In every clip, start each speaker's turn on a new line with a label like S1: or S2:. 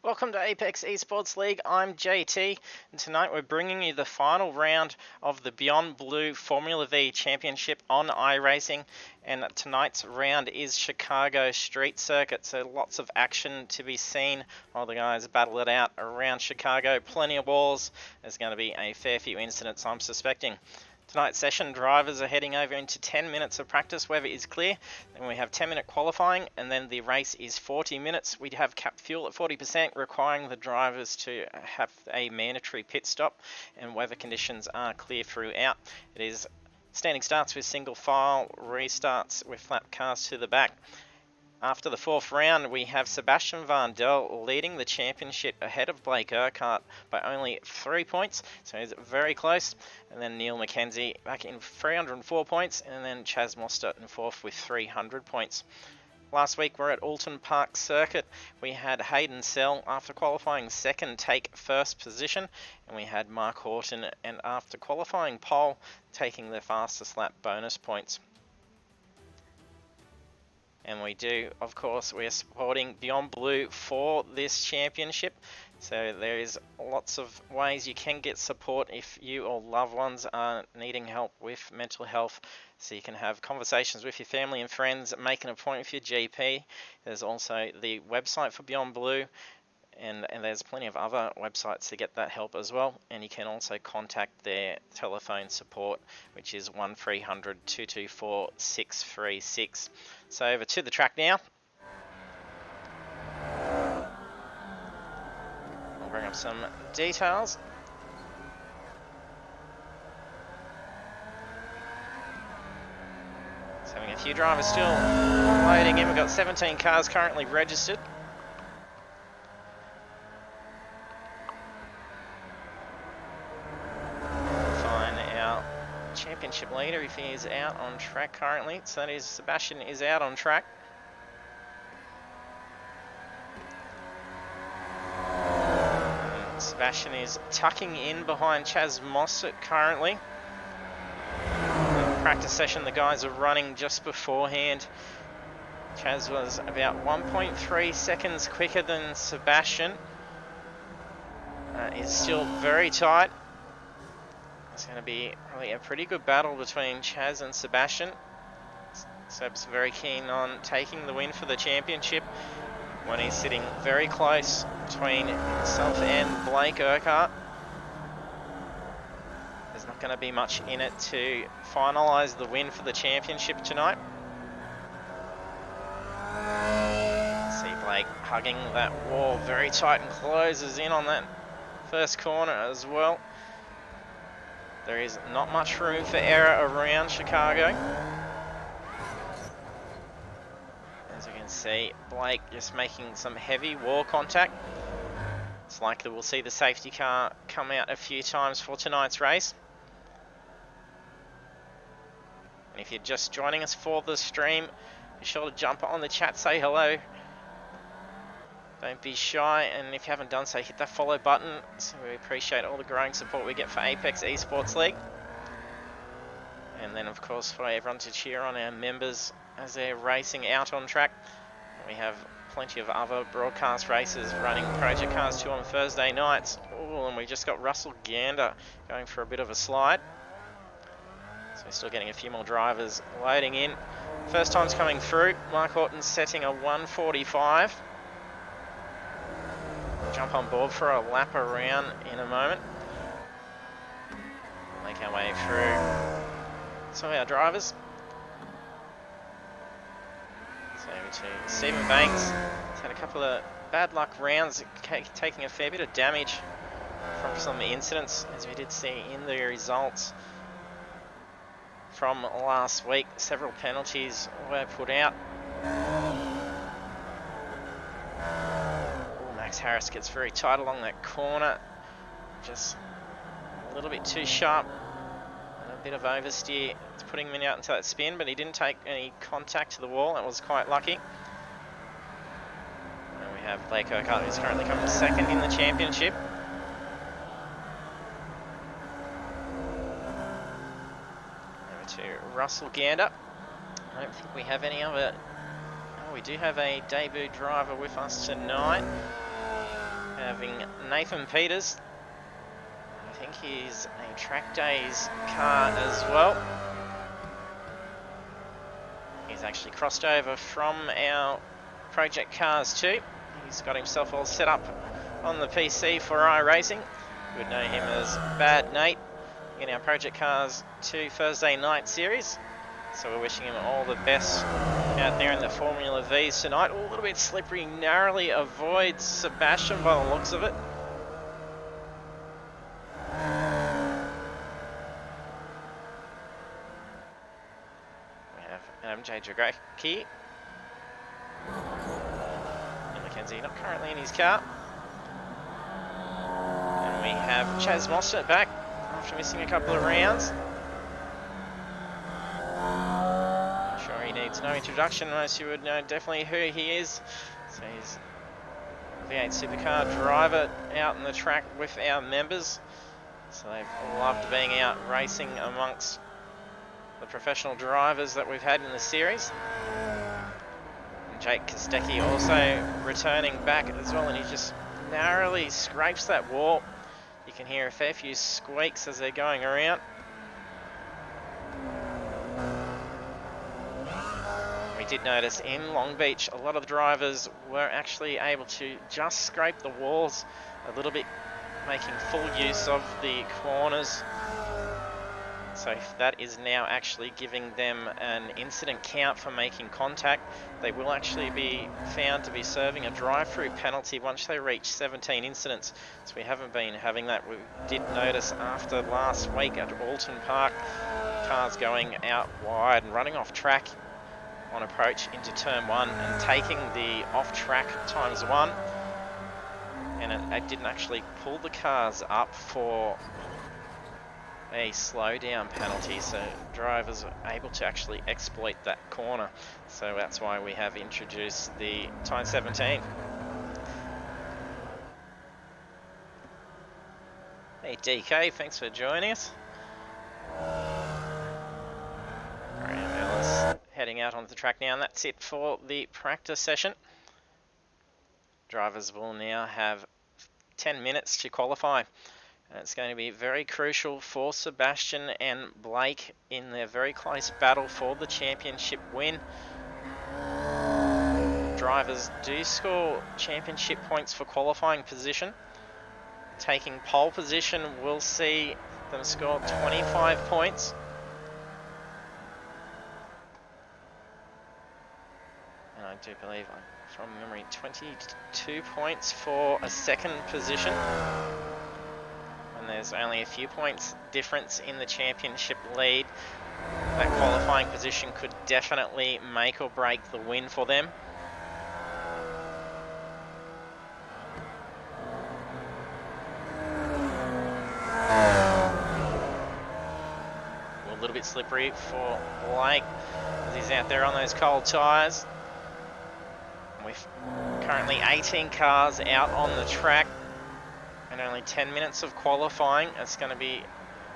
S1: Welcome to Apex Esports League. I'm JT, and tonight we're bringing you the final round of the Beyond Blue Formula V Championship on iRacing. And tonight's round is Chicago Street Circuit, so lots of action to be seen while the guys battle it out around Chicago. Plenty of walls. There's going to be a fair few incidents, I'm suspecting. Tonight's session, drivers are heading over into 10 minutes of practice. Weather is clear. Then we have 10-minute qualifying, and then the race is 40 minutes. We have capped fuel at 40%, requiring the drivers to have a mandatory pit stop, and weather conditions are clear throughout. It is standing starts with single file, restarts with flat cars to the back. After the fourth round, we have Sebastian Van Del leading the championship ahead of Blake Urquhart by only 3 points, so he's very close. And then Neil McKenzie back in 304 points, and then Chaz Mostert in fourth with 300 points. Last week we're at Alton Park Circuit. We had Hayden Sell after qualifying second take first position, and we had Mark Horton and after qualifying pole taking the fastest lap bonus points. And we do, of course, we're supporting Beyond Blue for this championship. So there is lots of ways you can get support if you or loved ones are needing help with mental health. So you can have conversations with your family and friends, make an appointment with your GP. There's also the website for Beyond Blue. And there's plenty of other websites to get that help as well. And you can also contact their telephone support, which is 1300 224 636. So over to the track now. I'll bring up some details. So having a few drivers still loading in. We've got 17 cars currently registered. Championship leader if he is out on track currently, so that is Sebastian is out on track. And Sebastian is tucking in behind Chaz Mostert currently. In the practice session the guys are running just beforehand. Chaz was about 1.3 seconds quicker than Sebastian. Is still very tight. It's going to be probably a pretty good battle between Chaz and Sebastian. Seb's very keen on taking the win for the championship when he's sitting very close between himself and Blake Urquhart. There's not going to be much in it to finalise the win for the championship tonight. See Blake hugging that wall very tight and closes in on that first corner as well. There is not much room for error around Chicago. As you can see, Blake just making some heavy wall contact. It's likely we'll see the safety car come out a few times for tonight's race. And if you're just joining us for the stream, be sure to jump on the chat, say hello. Don't be shy, and if you haven't done so, hit that follow button. So we appreciate all the growing support we get for Apex Esports League. And then, of course, for everyone to cheer on our members as they're racing out on track. We have plenty of other broadcast races running Project Cars 2 on Thursday nights. Ooh, and we just got Russell Gander going for a bit of a slide. So we're still getting a few more drivers loading in. First time's coming through. Mark Horton's setting a 1:45. Jump on board for a lap around in a moment. Make our way through some of our drivers. So over to Stephen Banks. He's had a couple of bad luck rounds, taking a fair bit of damage from some incidents, as we did see in the results from last week. Several penalties were put out. Harris gets very tight along that corner, just a little bit too sharp and a bit of oversteer. It's putting him out into that spin, but he didn't take any contact to the wall. That was quite lucky. And we have Blake Urquhart, who's currently coming second in the championship. Over to Russell Gander. I don't think we have any other. Oh, we do have a debut driver with us tonight. having Nathan Peters. I think he's a Track Days car as well. He's actually crossed over from our project cars too. He's got himself all set up on the PC for iRacing. You would know him as Bad Nate in our project cars 2 Thursday night series. So we're wishing him all the best out there in the Formula V's tonight. A little bit slippery, narrowly avoids Sebastian by the looks of it. We have MJ Dragaki. And Mackenzie not currently in his car. And we have Chaz Mostert back after missing a couple of rounds. He needs no introduction, most you would know definitely who he is. So he's V8 Supercar driver out on the track with our members. So they've loved being out racing amongst the professional drivers that we've had in the series. And Jake Kostecki also returning back as well, and he just narrowly scrapes that wall. You can hear a fair few squeaks as they're going around. We did notice in Long Beach a lot of the drivers were actually able to just scrape the walls a little bit, making full use of the corners. So that is now actually giving them an incident count for making contact. They will actually be found to be serving a drive-through penalty once they reach 17 incidents. So we haven't been having that. We did notice after last week at Alton Park, cars going out wide and running off track on approach into turn 1 and taking the off-track ×1, and it didn't actually pull the cars up for a slowdown penalty, so drivers are able to actually exploit that corner. So that's why we have introduced the ×17. Hey DK, thanks for joining us. Heading out onto the track now, and that's it for the practice session. Drivers will now have 10 minutes to qualify. And it's going to be very crucial for Sebastian and Blake in their very close battle for the championship win. Drivers do score championship points for qualifying position. Taking pole position will see them score 25 points. I do believe, from memory, 22 points for a second position. And there's only a few points difference in the championship lead. That qualifying position could definitely make or break the win for them. A little bit slippery for Blake as he's out there on those cold tyres. With currently 18 cars out on the track and only 10 minutes of qualifying, it's going to be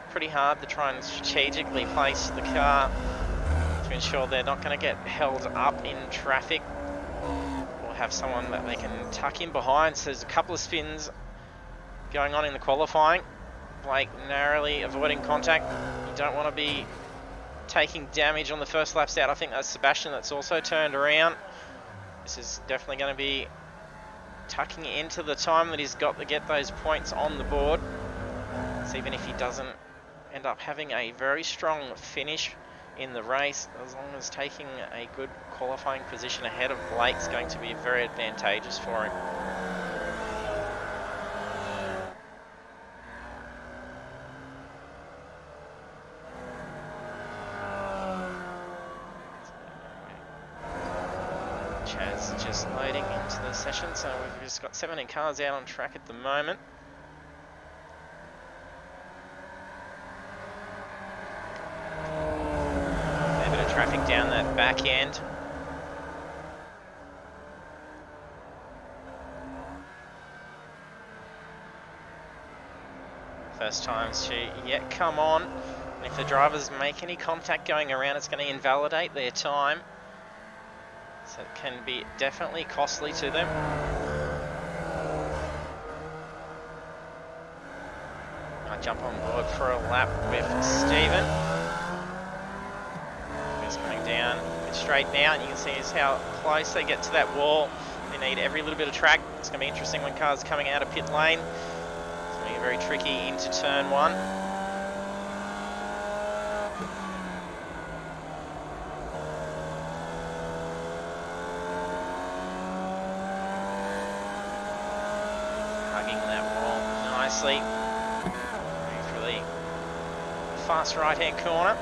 S1: pretty hard to try and strategically place the car to ensure they're not going to get held up in traffic or have someone that they can tuck in behind. So there's a couple of spins going on in the qualifying. Blake narrowly avoiding contact. You don't want to be taking damage on the first laps out. I think that's Sebastian that's also turned around. This is definitely going to be tucking into the time that he's got to get those points on the board. So even if he doesn't end up having a very strong finish in the race, as long as taking a good qualifying position ahead of Blake's going to be very advantageous for him. Chaz just loading into the session, so we've just got 17 cars out on track at the moment. A bit of traffic down that back end. First times to yet come on. And if the drivers make any contact going around, it's going to invalidate their time. So it can be definitely costly to them. Might jump on board for a lap with Stephen. He's coming down a bit straight now, and you can see just how close they get to that wall. They need every little bit of track. It's going to be interesting when cars coming out of pit lane. It's going to be very tricky into turn 1. Hugging that wall nicely. Through the fast right-hand corner.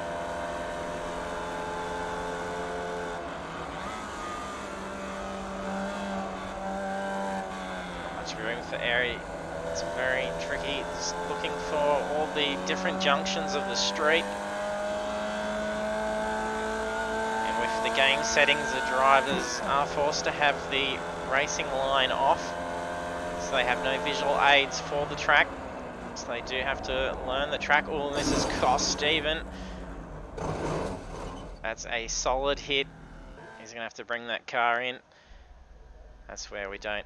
S1: Room for error. It's very tricky. It's looking for all the different junctions of the street. And with the game settings, the drivers are forced to have the racing line off, so they have no visual aids for the track. So they do have to learn the track. Oh, this has cost Stephen. That's a solid hit. He's going to have to bring that car in. That's where we don't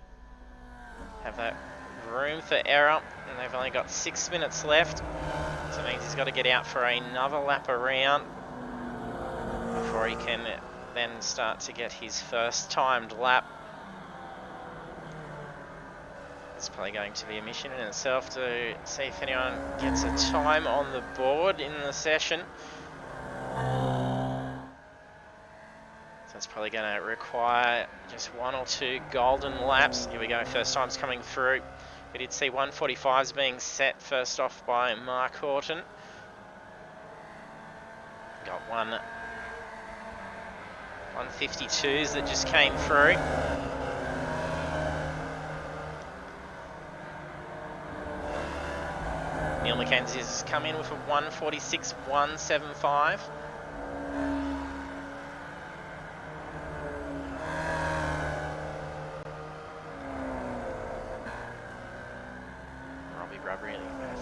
S1: have that room for error, and they've only got 6 minutes left, so it means he's got to get out for another lap around before he can then start to get his first timed lap. It's probably going to be a mission in itself to see if anyone gets a time on the board in the session. It's probably going to require just 1 or 2 golden laps. Here we go, first time's coming through. We did see 145s being set first off by Mark Horton. Got 152s that just came through. Neil Mackenzie's come in with a 146.175.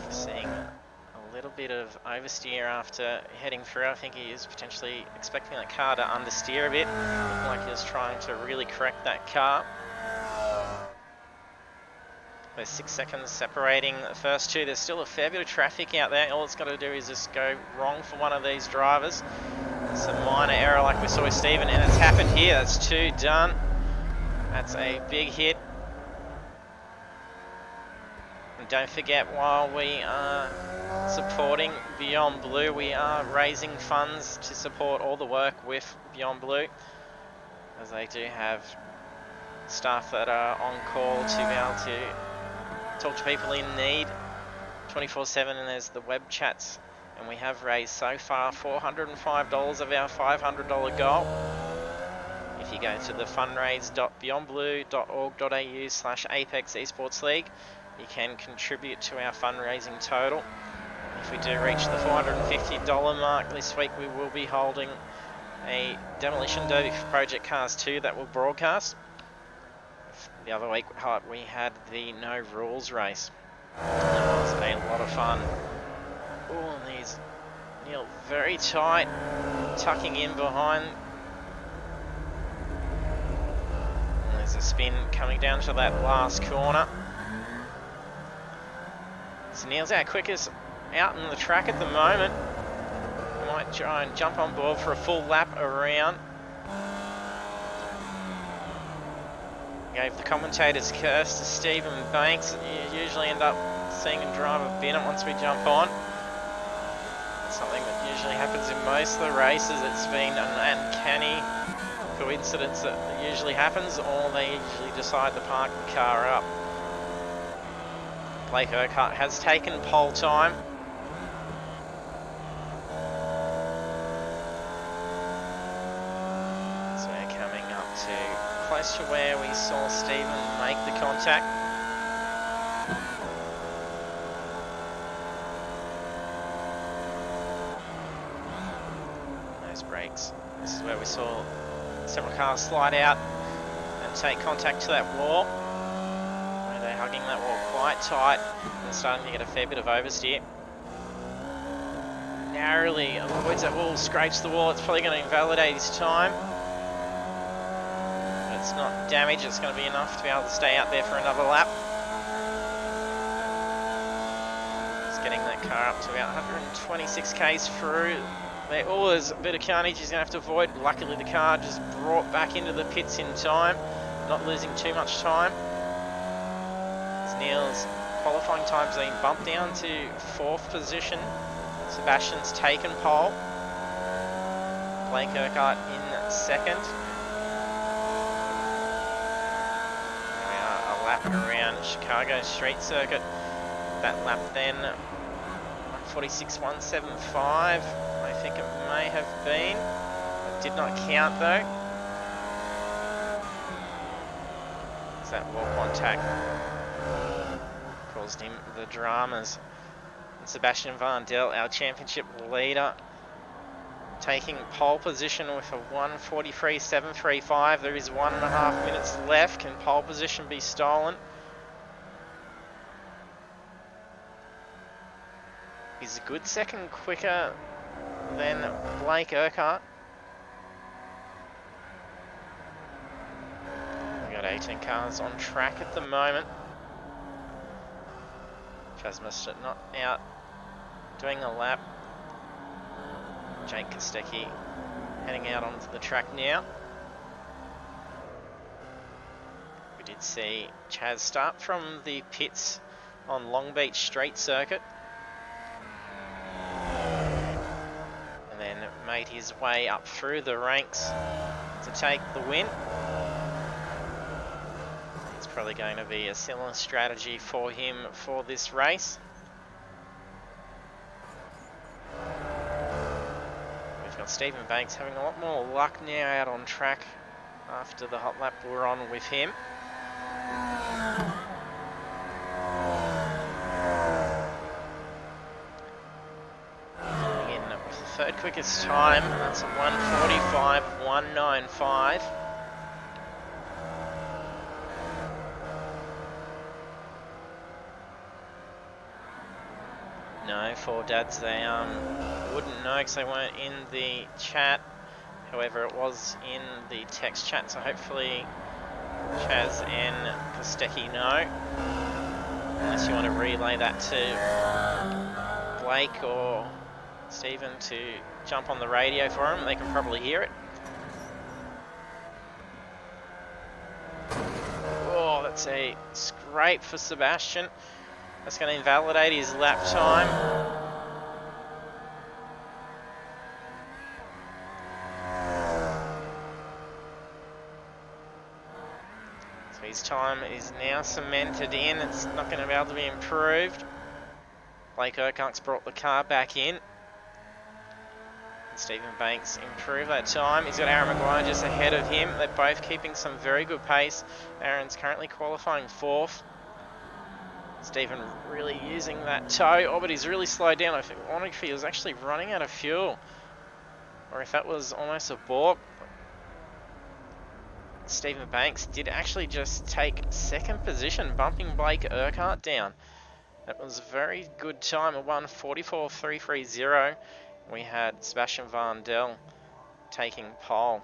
S1: Seeing a little bit of oversteer after heading through. I think he is potentially expecting that car to understeer a bit. Looked like he was trying to really correct that car. There's 6 seconds separating the first 2. There's still a fair bit of traffic out there. All it's got to do is just go wrong for one of these drivers. It's a minor error like we saw with Stephen, and it's happened here. That's 2 done. That's a big hit. And don't forget, while we are supporting Beyond Blue, we are raising funds to support all the work with Beyond Blue, as they do have staff that are on call to be able to talk to people in need 24/7, and there's the web chats, and we have raised so far $405 of our $500 goal. If you go to the fundraise.beyondblue.org.au/Apex Esports League, you can contribute to our fundraising total. If we do reach the $450 mark this week, we will be holding a Demolition Derby for Project Cars 2 that will broadcast. The other week we had the No Rules race. That was a lot of fun. Oh, and these Neil very tight, tucking in behind. And there's a spin coming down to that last corner. So Neil's our quickest out in the track at the moment. We might try and jump on board for a full lap around. Gave the commentator's curse to Stephen Banks. You usually end up seeing him drive a Bennett once we jump on. It's something that usually happens in most of the races. It's been an uncanny coincidence that usually happens, or they usually decide to park the car up. Blake Urquhart has taken pole time. So we're coming up to close to where we saw Stephen make the contact. Those brakes. This is where we saw several cars slide out and take contact to that wall. They're hugging that wall quite tight and starting to get a fair bit of oversteer. Narrowly avoids that wall, scrapes the wall. It's probably going to invalidate his time. But it's not damage, it's going to be enough to be able to stay out there for another lap. He's getting getting that car up to about 126 k's through. Oh, there's a bit of carnage he's going to have to avoid. Luckily the car just brought back into the pits in time, not losing too much time. As Neil's qualifying time's been bumped down to 4th position. Sebastian's taken pole. Blake Urquhart in 2nd. There we are, a lap around Chicago Street Circuit. That lap then, 146.175, I think it may have been. It did not count though. As that wall contact caused him the dramas. And Sebastian Vandel, our championship leader, taking pole position with a 1:43.735. There is 1.5 minutes left. Can pole position be stolen? He's a good second quicker than Blake Urquhart. We've got 18 cars on track at the moment. Chaz Mustard not out doing a lap. Jake Kostecki heading out onto the track now. We did see Chaz start from the pits on Long Beach Street Circuit. And then made his way up through the ranks to take the win. It's probably going to be a similar strategy for him for this race. We've got Stephen Banks having a lot more luck now out on track after the hot lap we're on with him. Third quickest time, that's a 1:45.195. No, for dads, they wouldn't know because they weren't in the chat. However, it was in the text chat, so hopefully Chaz and Kostecki know. Unless you want to relay that to Blake or Stephen to jump on the radio for him, they can probably hear it. Oh, that's a scrape for Sebastian. That's going to invalidate his lap time. So his time is now cemented in. It's not going to be able to be improved. Blake Urquhart's brought the car back in. Stephen Banks improved that time. He's got Aaron Maguire just ahead of him. They're both keeping some very good pace. Aaron's currently qualifying 4th. Stephen really using that toe. Oh, but he's really slowed down. I wonder if he was actually running out of fuel, or if that was almost a balk. Stephen Banks did actually just take 2nd position, bumping Blake Urquhart down. That was a very good time, a 1:44.330. We had Sebastian Vandel taking pole.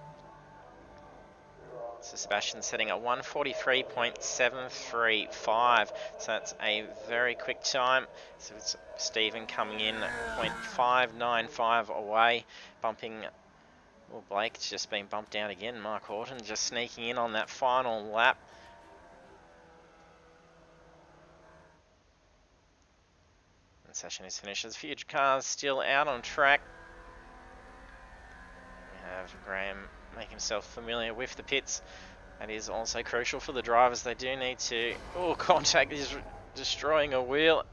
S1: So Sebastian setting at 1:43.735. So that's a very quick time. So it's Stephen coming in 0.595 away, bumping. Well, Blake's just been bumped down again. Mark Horton just sneaking in on that final lap. Session is finished. There's a few cars still out on track. We have Graham make himself familiar with the pits. That is also crucial for the drivers. They do need to... Oh, contact is destroying a wheel.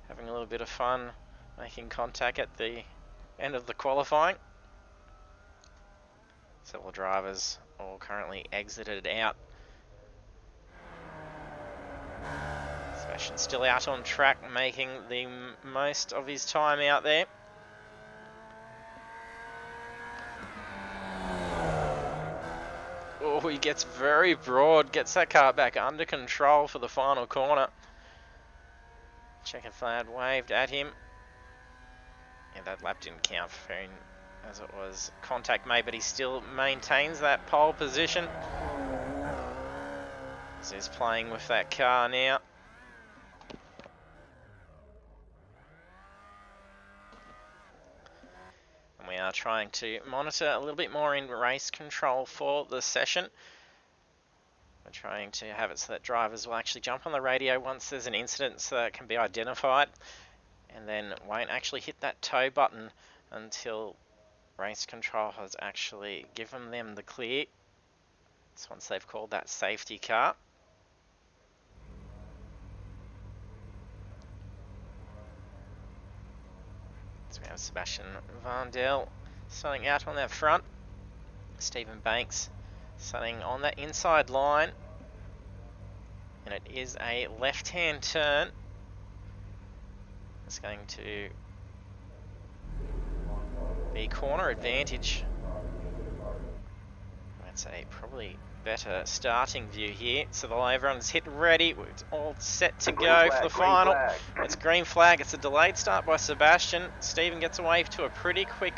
S1: Having a little bit of fun making contact at the end of the qualifying. Several drivers all currently exited out. Sebastian still out on track, making the most of his time out there. Oh, he gets very broad, gets that car back under control for the final corner. Checkered flag waved at him. Yeah, that lap didn't count for him as it was contact made, but he still maintains that pole position. So he's playing with that car now. are trying to monitor a little bit more in race control for the session. We're trying to have it so that drivers will actually jump on the radio once there's an incident so that it can be identified, and then won't actually hit that tow button until race control has actually given them the clear. So once they've called that safety car. So we have Sebastian Vandel starting out on that front. Stephen Banks starting on that inside line. And it is a left-hand turn. It's going to be corner advantage. That's a probably better starting view here. So everyone's hit ready. It's all set to go for the final. It's green flag. It's a delayed start by Sebastian. Stephen gets away to a pretty quick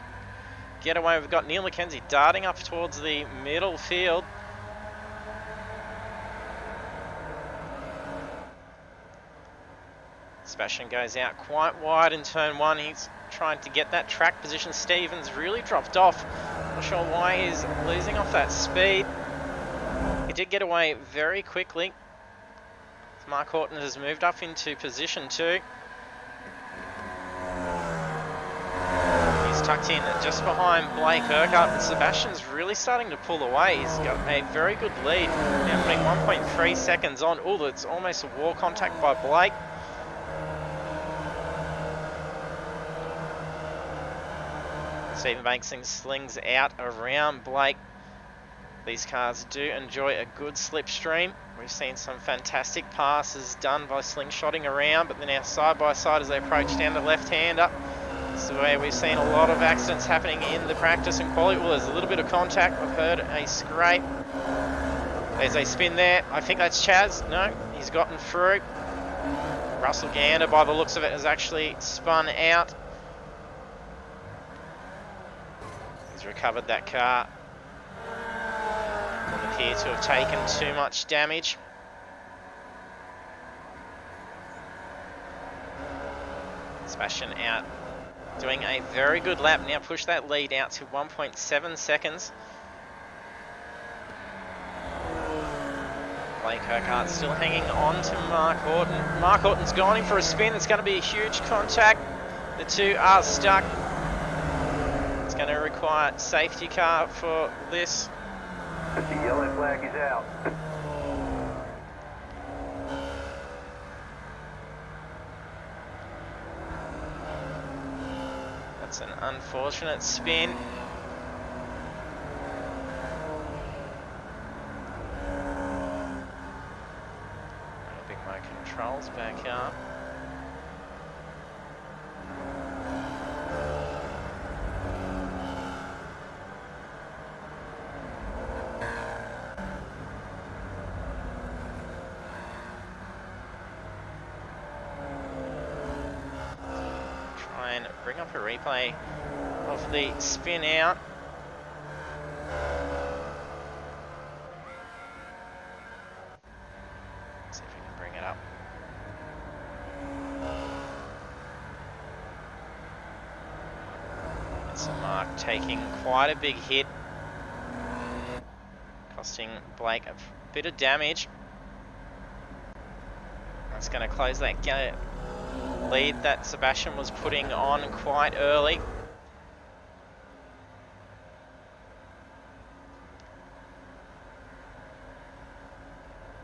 S1: getaway. We've got Neil McKenzie darting up towards the middle field. Sebastian goes out quite wide in turn one. He's trying to get that track position. Stephen's really dropped off. Not sure why he's losing off that speed. He did get away very quickly. Mark Horton has moved up into position 2. He's tucked in just behind Blake Urquhart, and Sebastian's really starting to pull away. He's got a very good lead. Now putting 1.3 seconds on. Oh, that's almost a wall contact by Blake. Stephen Banks slings out around Blake. These cars do enjoy a good slipstream. We've seen some fantastic passes done by slingshotting around, but then now side by side as they approach down the left-hander. This is where we've seen a lot of accidents happening in the practice and quality. Well, there's a little bit of contact. I've heard a scrape. There's a spin there. I think that's Chaz. No, he's gotten through. Russell Gander, by the looks of it, has actually spun out. He's recovered that car. Doesn't appear to have taken too much damage. Sebastian out, doing a very good lap. Now push that lead out to 1.7 seconds. Blake Urquhart still hanging on to Mark Horton. Mark Horton's gone in for a spin. It's going to be a huge contact. The two are stuck. It's going to require safety car for this.
S2: The yellow flag is out.
S1: That's an unfortunate spin. I'll bring my controls back up. And bring up a replay of the spin out. Let's see if we can bring it up. It's Mark taking quite a big hit, costing Blake a bit of damage. That's going to close that gate. Lead that Sebastian was putting on quite early.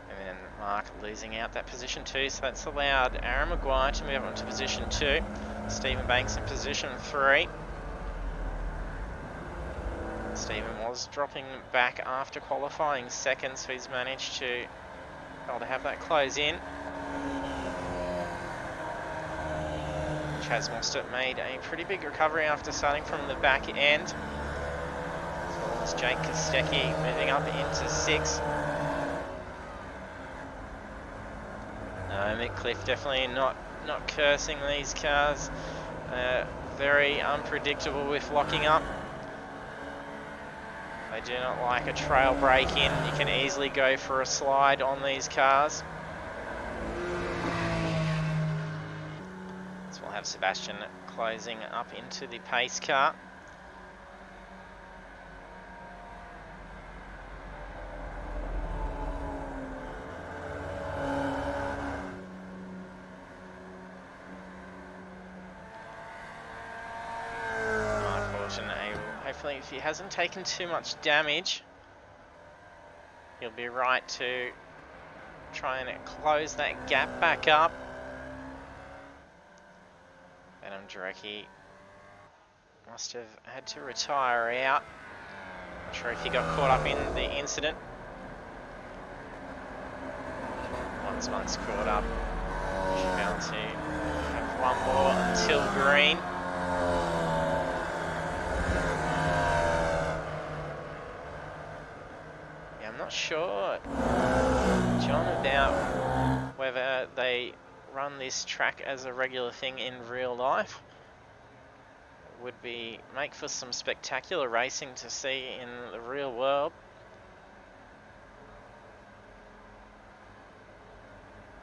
S1: And then Mark losing out that position 2, so that's allowed Aaron Maguire to move on to position 2. Stephen Banks in position 3. Stephen was dropping back after qualifying second, so he's managed to be able to have that close in. Chaz Mostert made a pretty big recovery after starting from the back end. As well as Jake Kostecki moving up into 6. No, Mick Cliff definitely not cursing these cars. Very unpredictable with locking up. They do not like a trail break in. You can easily go for a slide on these cars. We'll have Sebastian closing up into the pace car. hopefully if he hasn't taken too much damage, he'll be right to try and close that gap back up. Adam Jarecki must have had to retire out. Not sure if he got caught up in the incident. Once Monk's caught up, should be able to have one more until green. Yeah, I'm not sure, John, about whether they run this track as a regular thing in real life. It would make for some spectacular racing to see in the real world.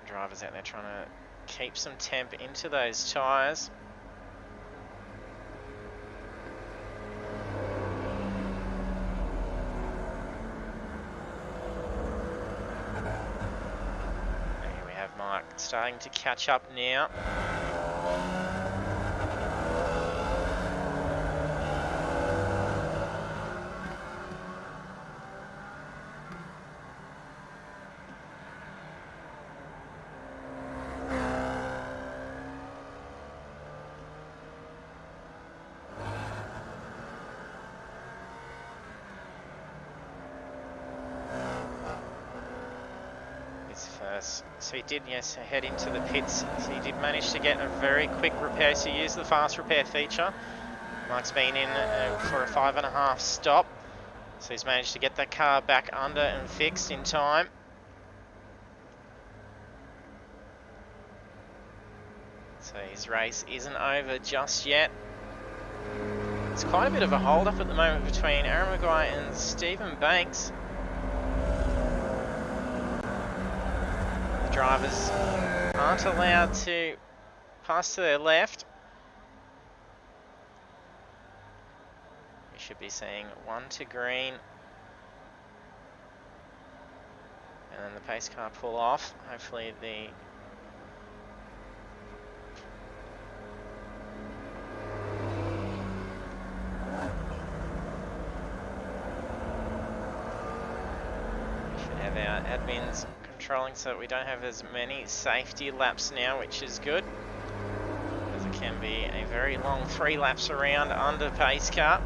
S1: Drivers out there trying to keep some temp into those tyres. Here we have Mark starting to catch up now. So he did, yes, head into the pits. So he did manage to get a very quick repair. So he used the fast repair feature. Mark's been in for a 5.5 stop. So he's managed to get that car back under and fixed in time. So his race isn't over just yet. It's quite a bit of a hold up at the moment between Aaron Maguire and Stephen Banks. Drivers aren't allowed to pass to their left. We should be seeing one to green. And then the pace car pull off. Hopefully the we should have our admins controlling so that we don't have as many safety laps now, which is good, as it can be a very long 3 laps around under pace car.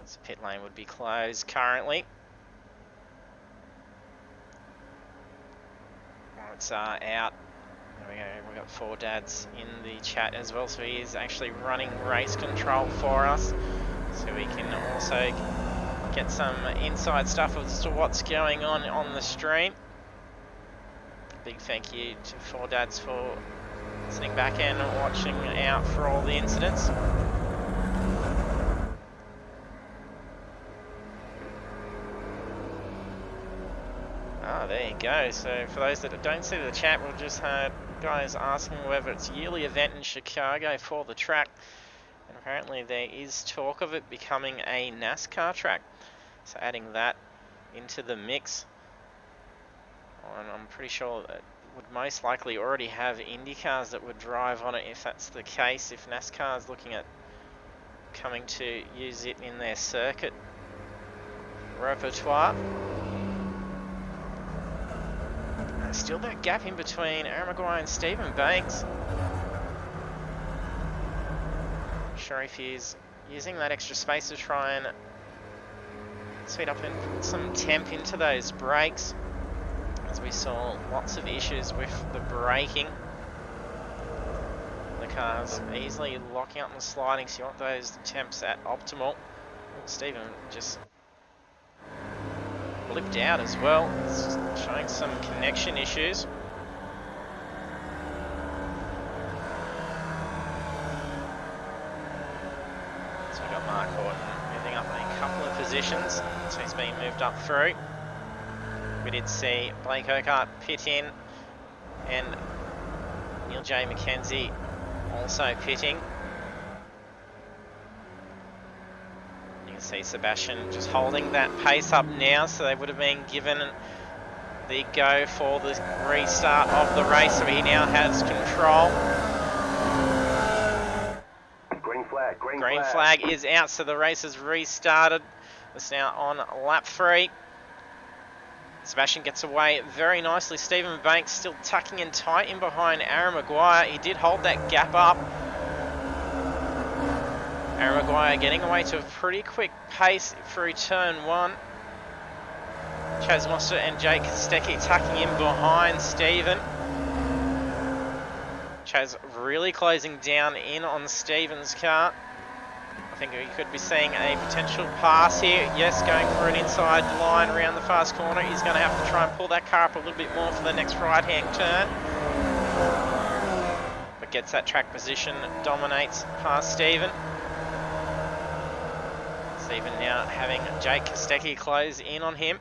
S1: So pit lane would be closed currently. It's out. There we go. We've got 4 dads in the chat as well, so he is actually running race control for us, so we can also get some inside stuff as to what's going on the stream. Big thank you to 4 dads for sitting back and watching out for all the incidents. Ah, there you go. So for those that don't see the chat, we've just had guys asking whether it's a yearly event in Chicago for the track. And apparently there is talk of it becoming a NASCAR track. So adding that into the mix. And I'm pretty sure that would most likely already have Indy cars that would drive on it if that's the case. If NASCAR is looking at coming to use it in their circuit repertoire. And still that gap in between Aaron Maguire and Stephen Banks. Not sure if he's using that extra space to try and speed up and put some temp into those brakes, as we saw lots of issues with the braking. The car's easily locking up and sliding, so you want those temps at optimal. Stephen just blipped out as well. It's showing some connection issues. So we've got Mark Horton moving up a couple of positions, so he's being moved up through. We did see Blake Urquhart pit in, and Neil J. McKenzie also pitting. You can see Sebastian just holding that pace up now, so they would have been given the go for the restart of the race, so he now has control.
S2: Green flag. flag.
S1: Green flag is out, so the race has restarted. It's now on lap 3. Sebastian gets away very nicely. Stephen Banks still tucking in tight in behind Aaron Maguire. He did hold that gap up. Aaron Maguire getting away to a pretty quick pace through turn 1. Chaz Moster and Jake Kostecki tucking in behind Stephen. Chaz really closing down in on Stephen's car. I think we could be seeing a potential pass here. Yes, going for an inside line around the fast corner. He's going to have to try and pull that car up a little bit more for the next right-hand turn. But gets that track position, dominates past Stephen. Stephen now having Jake Kostecki close in on him.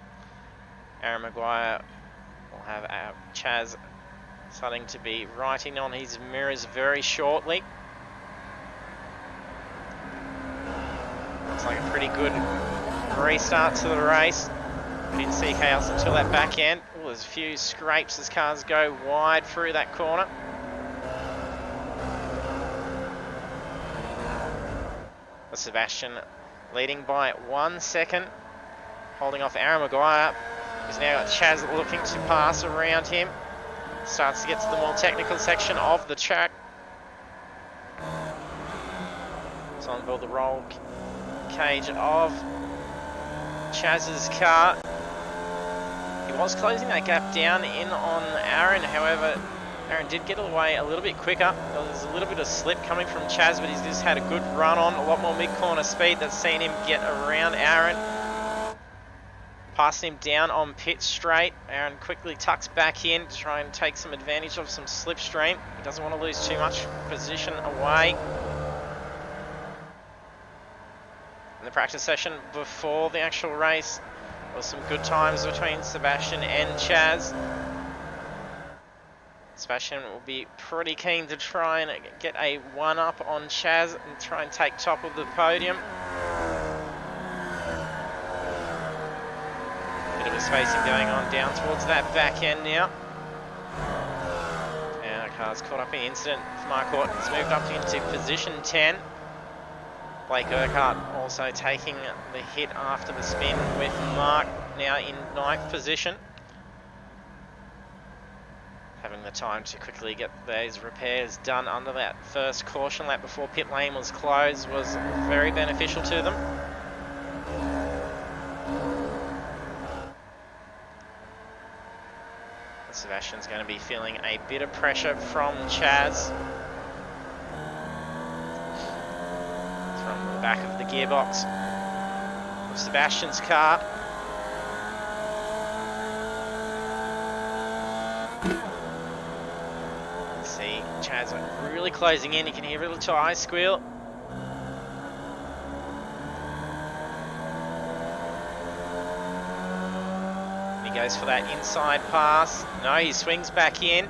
S1: Aaron Maguire will have Chaz starting to be writing on his mirrors very shortly. Looks like a pretty good restart to the race. Didn't see chaos until that back end. Ooh, there's a few scrapes as cars go wide through that corner. Sebastian leading by 1 second, holding off Aaron Maguire. He's now got Chaz looking to pass around him. Starts to get to the more technical section of the track. It's on board the roll cage of Chaz's car. He was closing that gap down in on Aaron, however, Aaron did get away a little bit quicker. There's a little bit of slip coming from Chaz, but he's just had a good run on, a lot more mid-corner speed that's seen him get around Aaron. Passing him down on pit straight. Aaron quickly tucks back in to try and take some advantage of some slipstream. He doesn't want to lose too much position away. In the practice session before the actual race, there was some good times between Sebastian and Chaz. Sebastian will be pretty keen to try and get a one-up on Chaz and try and take top of the podium. Bit of a spacing going on down towards that back end now. And our car's caught up in incident. Mark Horton's moved up into position 10. Blake Urquhart also taking the hit after the spin with Mark now in 9th position. Having the time to quickly get those repairs done under that first caution lap before pit lane was closed was very beneficial to them. Sebastian's going to be feeling a bit of pressure from Chaz. From the back of the gearbox of Sebastian's car. See Chaz really closing in. You can hear a little tyre squeal. He goes for that inside pass. No, he swings back in.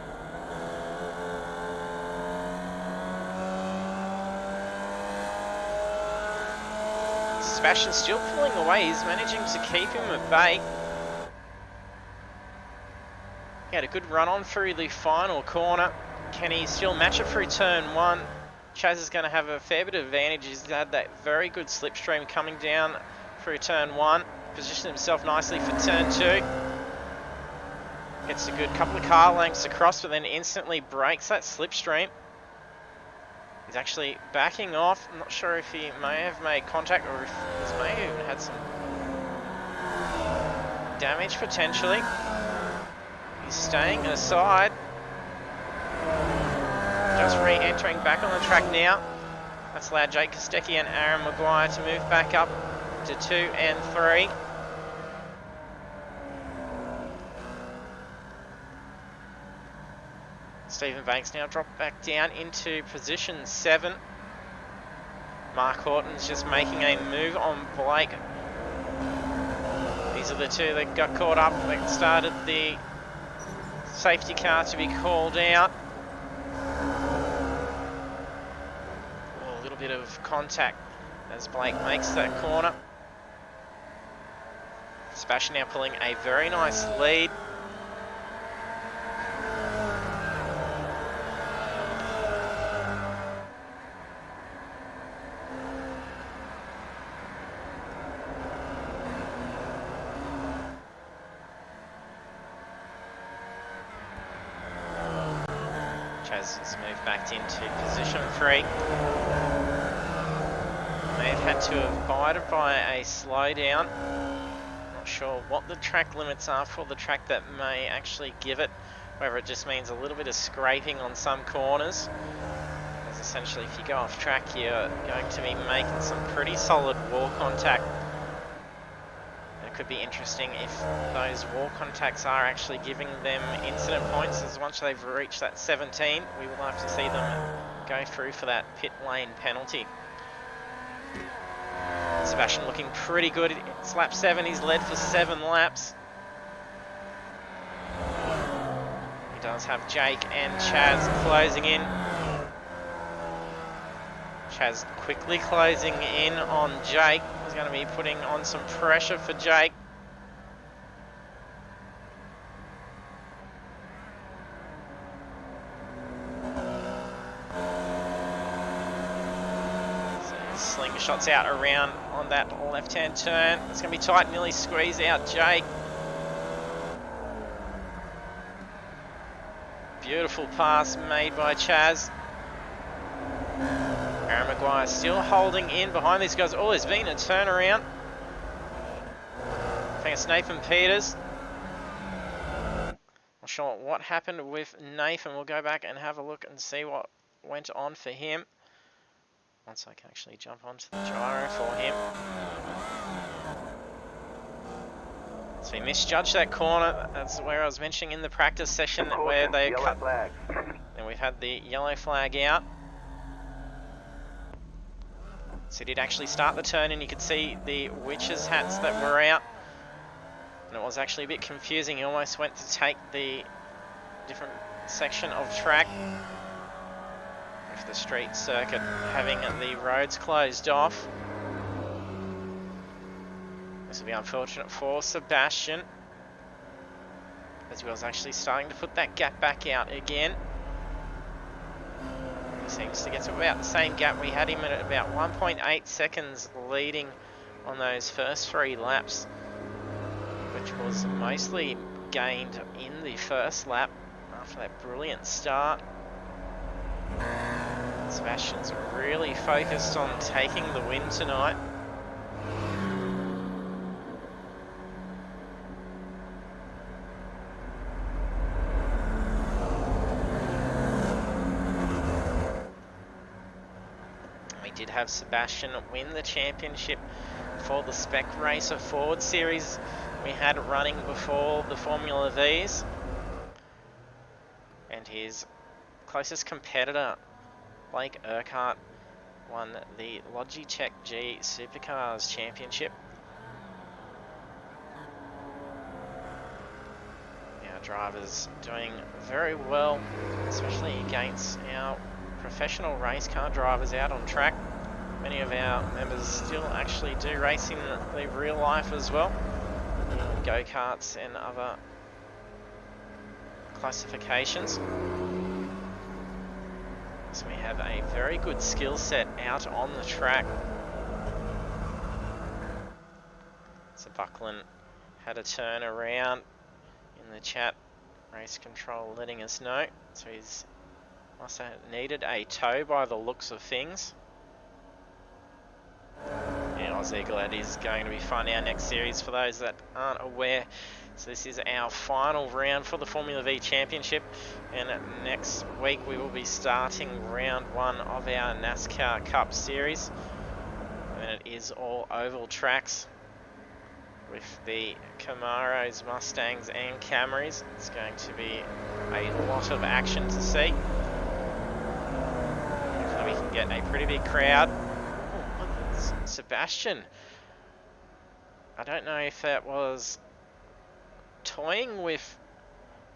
S1: Sebastian still pulling away. He's managing to keep him at bay. He had a good run on through the final corner. Can he still match it through turn 1? Chaz is going to have a fair bit of advantage. He's had that very good slipstream coming down through turn 1. Positioned himself nicely for turn 2. Gets a good couple of car lengths across, but then instantly breaks that slipstream. He's actually backing off. I'm not sure if he may have made contact or if he may have even had some damage potentially. He's staying aside. Just re-entering back on the track now. That's allowed Jake Kostecki and Aaron Maguire to move back up to 2 and 3. Stephen Banks now dropped back down into position 7. Mark Horton's just making a move on Blake. These are the two that got caught up. They started the safety car to be called out. A little bit of contact as Blake makes that corner. Sebastian now pulling a very nice lead. Let's move back into position 3. May have had to have abided by a slowdown. Not sure what the track limits are for the track that may actually give it, whether it just means a little bit of scraping on some corners. As essentially if you go off track, you're going to be making some pretty solid wall contact. It could be interesting if those wall contacts are actually giving them incident points, as once they've reached that 17, we will have to see them go through for that pit lane penalty. Sebastian looking pretty good. It's lap 7, he's led for 7 laps. He does have Jake and Chaz closing in. Chaz quickly closing in on Jake. He's going to be putting on some pressure for Jake. Slingshots out around on that left-hand turn. It's going to be tight, nearly squeeze out Jake. Beautiful pass made by Chaz. Aaron Maguire still holding in behind these guys. Oh, there's been a turnaround. I think it's Nathan Peters. Not sure what happened with Nathan. We'll go back and have a look and see what went on for him. Once I can actually jump onto the gyro for him. So he misjudged that corner. That's where I was mentioning in the practice session where they cut. And we've had the yellow flag out. So he did actually start the turn, and you could see the witches' hats that were out. And it was actually a bit confusing. He almost went to take the different section of track. With the street circuit having the roads closed off. This will be unfortunate for Sebastian, as he was actually starting to put that gap back out again. He seems to get to about the same gap. We had him at about 1.8 seconds leading on those first 3 laps, which was mostly gained in the first lap after that brilliant start. Sebastian's really focused on taking the win tonight. We did have Sebastian win the championship for the Spec Racer Ford Series we had running before the Formula V's. And his closest competitor, Blake Urquhart, won the Logitech G Supercars Championship. Our drivers doing very well, especially against our professional race car drivers out on track. Many of our members still actually do race in the real life as well, go-karts and other classifications. So we have a very good skill set out on the track. So Buckland had a turn around in the chat, race control letting us know. So he's must have needed a tow by the looks of things. And Oz Eaglet is going to be fun, our next series, for those that aren't aware. So this is our final round for the Formula V Championship, and next week we will be starting round 1 of our NASCAR Cup Series, and it is all oval tracks with the Camaros, Mustangs and Camrys. It's going to be a lot of action to see. Hopefully we can get a pretty big crowd. Oh, Sebastian, I don't know if that was toying with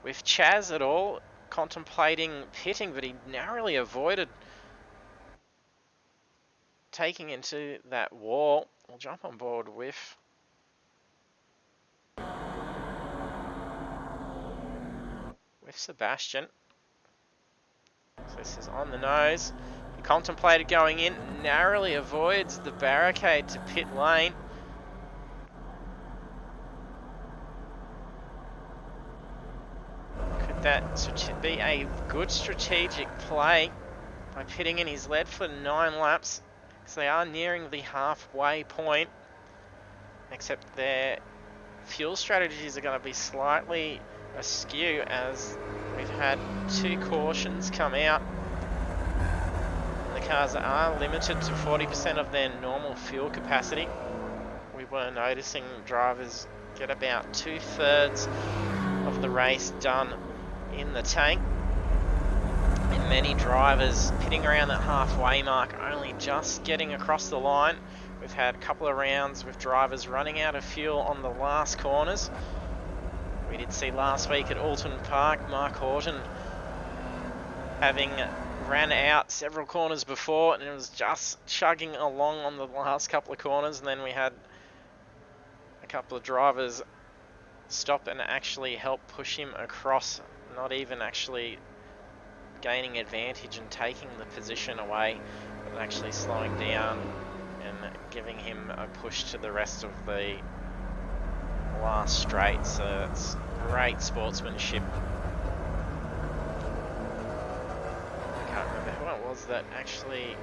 S1: Chaz at all, contemplating pitting, but he narrowly avoided taking into that wall. We'll jump on board with Sebastian. So this is on the nose. He contemplated going in, narrowly avoids the barricade to pit lane. Could that to be a good strategic play by pitting in his lead for 9 laps, because they are nearing the halfway point, except their fuel strategies are going to be slightly askew as we've had 2 cautions come out. The cars are limited to 40% of their normal fuel capacity. We were noticing drivers get about 2/3 of the race done in the tank, and many drivers pitting around that halfway mark, only just getting across the line. We've had a couple of rounds with drivers running out of fuel on the last corners. We did see last week at Alton Park, Mark Horton having ran out several corners before, and it was just chugging along on the last couple of corners, and then we had a couple of drivers stop and actually help push him across, not even actually gaining advantage and taking the position away, but actually slowing down and giving him a push to the rest of the last straight. So it's great sportsmanship. I can't remember who it was that actually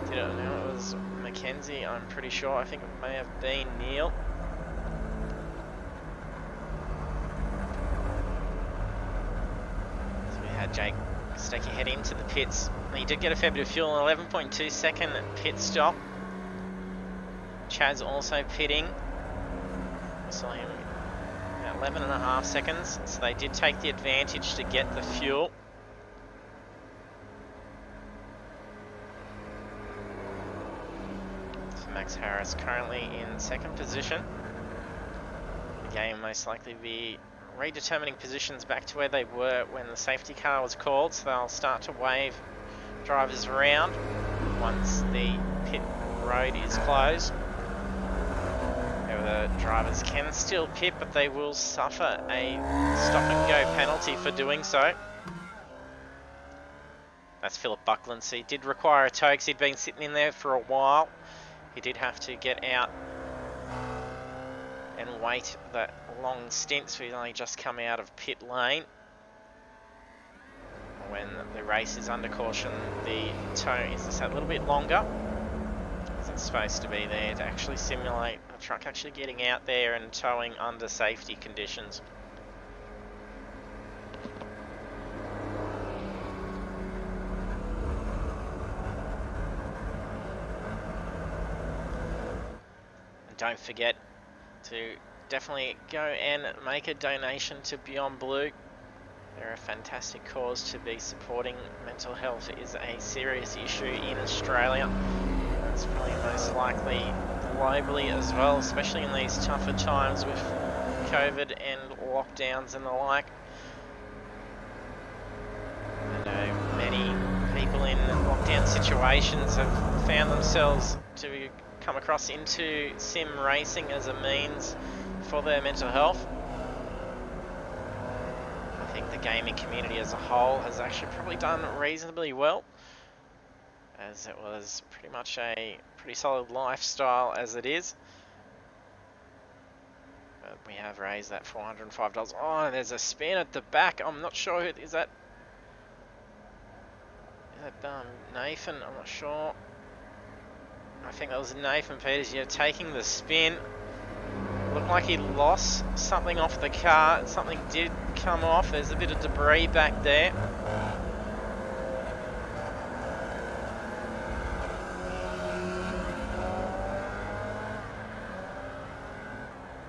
S1: did it. No, it was Mackenzie, I'm pretty sure. I think it may have been Neil. So we had Jake Stecky head into the pits. He did get a fair bit of fuel, an 11.2 second pit stop. Chad's also pitting. We saw him at 11.5 seconds, so they did take the advantage to get the fuel. So Max Harris currently in 2nd position. The game most likely be redetermining positions back to where they were when the safety car was called, so they'll start to wave drivers around once the pit road is closed. The drivers can still pit, but they will suffer a stop and go penalty for doing so. That's Philip Buckland, so he did require a tow because he'd been sitting in there for a while. He did have to get out and wait that long stint, so he's only just come out of pit lane. When the race is under caution, the tow is just a little bit longer. It's supposed to be there to actually simulate a truck actually getting out there and towing under safety conditions. And don't forget to definitely go and make a donation to Beyond Blue. They're a fantastic cause to be supporting. Mental health is a serious issue in Australia. It's probably most likely globally as well, especially in these tougher times with COVID and lockdowns and the like. I know many people in lockdown situations have found themselves to come across into sim racing as a means for their mental health. I think the gaming community as a whole has actually probably done reasonably well, as it was pretty much a pretty solid lifestyle as it is. But we have raised that $405. Oh, there's a spin at the back. I'm not sure who is that. Is that Nathan? I'm not sure. I think that was Nathan Peters. Yeah, taking the spin. Looked like he lost something off the car. Something did come off. There's a bit of debris back there.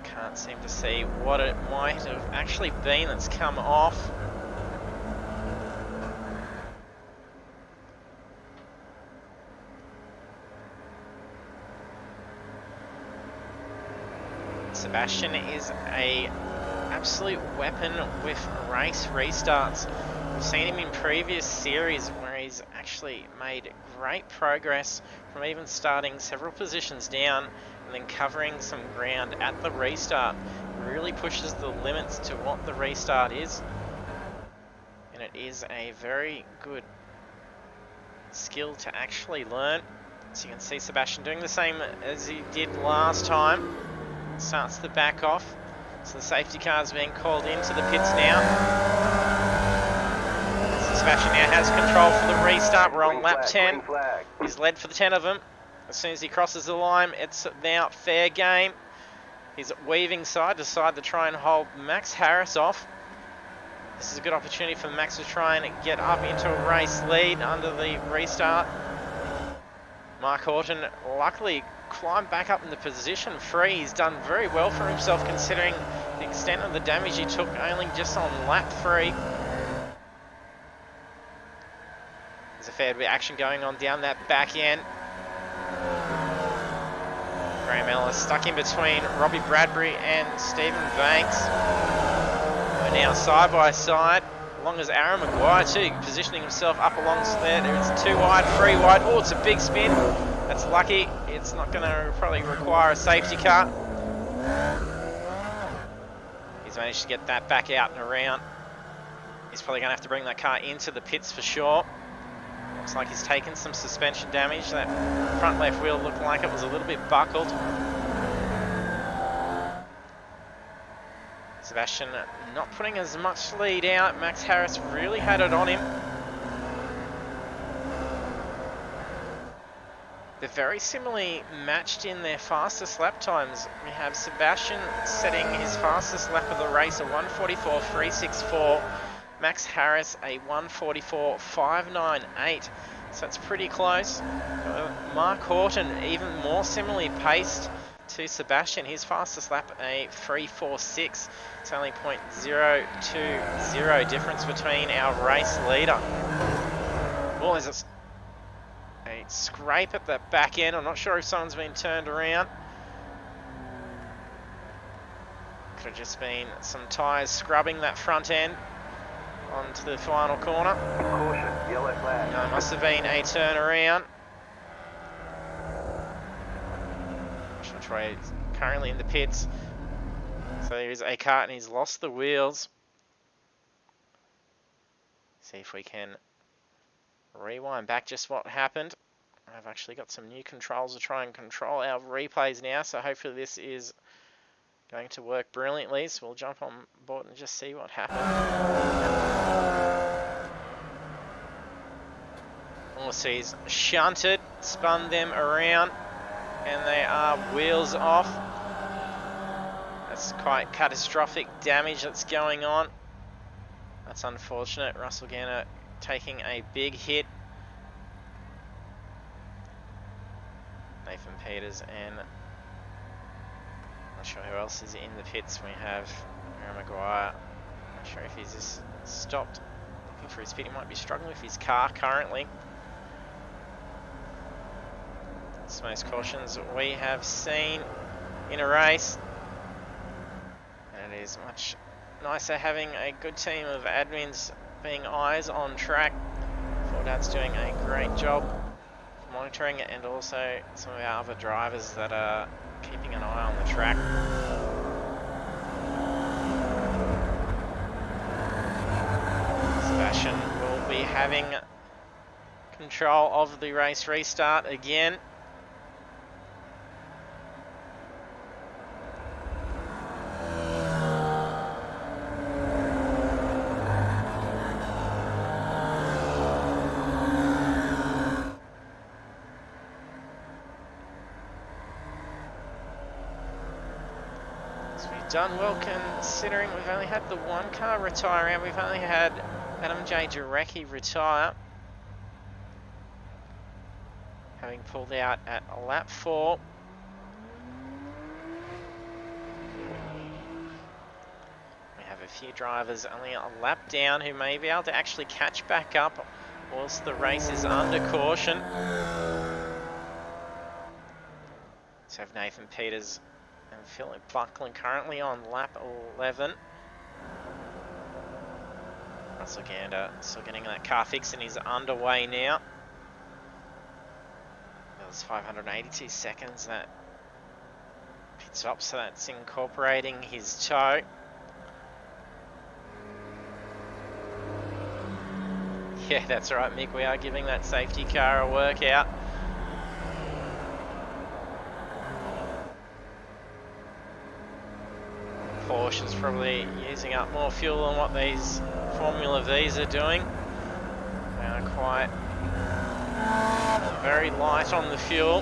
S1: Can't seem to see what it might have actually been that's come off. Sebastian is a absolute weapon with race restarts. We've seen him in previous series where he's actually made great progress from even starting several positions down and then covering some ground at the restart. It really pushes the limits to what the restart is, and it is a very good skill to actually learn. So you can see Sebastian doing the same as he did last time. Starts the back off, so the safety car is being called into the pits now. Sebastian now has control for the restart. We're on lap 10.
S2: Green flag.
S1: He's led for the 10 of them. As soon as he crosses the line, it's now fair game. He's weaving side to side to try and hold Max Harris off. This is a good opportunity for Max to try and get up into a race lead under the restart. Mark Horton luckily climbed back up in the position free. He's done very well for himself considering the extent of the damage he took only just on lap 3. There's a fair bit of action going on down that back end. Graham Ellis stuck in between Robbie Bradbury and Stephen Banks. We're now side by side, along as Aaron Maguire too, positioning himself up alongst there. It's 2 wide, 3 wide. Oh, it's a big spin. That's lucky. It's not going to probably require a safety car. He's managed to get that back out and around. He's probably going to have to bring that car into the pits for sure. Looks like he's taken some suspension damage. That front left wheel looked like it was a little bit buckled. Sebastian not putting as much lead out. Max Harris really had it on him. They're very similarly matched in their fastest lap times. We have Sebastian setting his fastest lap of the race at 1:44.364. Max Harris a 1:44.598. So that's pretty close. Mark Horton even more similarly paced to Sebastian. His fastest lap a 3:46. It's only 0.020 difference between our race leader. Well, there's a scrape at the back end. I'm not sure if someone's been turned around. Could have just been some tyres scrubbing that front end onto the final corner.
S2: Caution, yellow flag.
S1: No, it must have been a turnaround. Troy is currently in the pits. So there's a car and he's lost the wheels. See if we can rewind back just what happened. I've actually got some new controls to try and control our replays now, so hopefully this is going to work brilliantly. So we'll jump on board and just see what happened. Also, he's shunted, spun them around, and they are wheels off. That's quite catastrophic damage that's going on. That's unfortunate. Russell Ganner taking a big hit. Nathan Peters and not sure who else is in the pits. We have Aaron Maguire. Not sure if he's just stopped looking for his pit. He might be struggling with his car currently. It's the most cautions we have seen in a race. And it is much nicer having a good team of admins being eyes on track. Fordad's doing a great job monitoring, and also some of our other drivers that are keeping an eye on the track. Sebastian will be having control of the race restart again. Done well considering we've only had the one car retire out. We've only had Adam J. Jarecki retire, having pulled out at lap 4. We have a few drivers only a lap down who may be able to actually catch back up whilst the race is under caution. Let's have Nathan Peters and Philip Buckland currently on lap 11. Russell Gander still getting that car fixed and he's underway now. That was 582 seconds that pit stop, so that's incorporating his toe. Yeah, that's right, Mick, we are giving that safety car a workout. Porsche's probably using up more fuel than what these Formula Vs are doing. quite very light on the fuel.